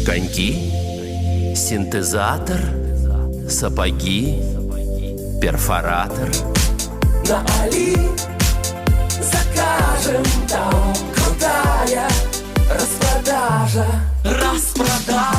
коньки, синтезатор, сапоги, перфоратор. На Али закажем, там крутая распродажа. Распродажа.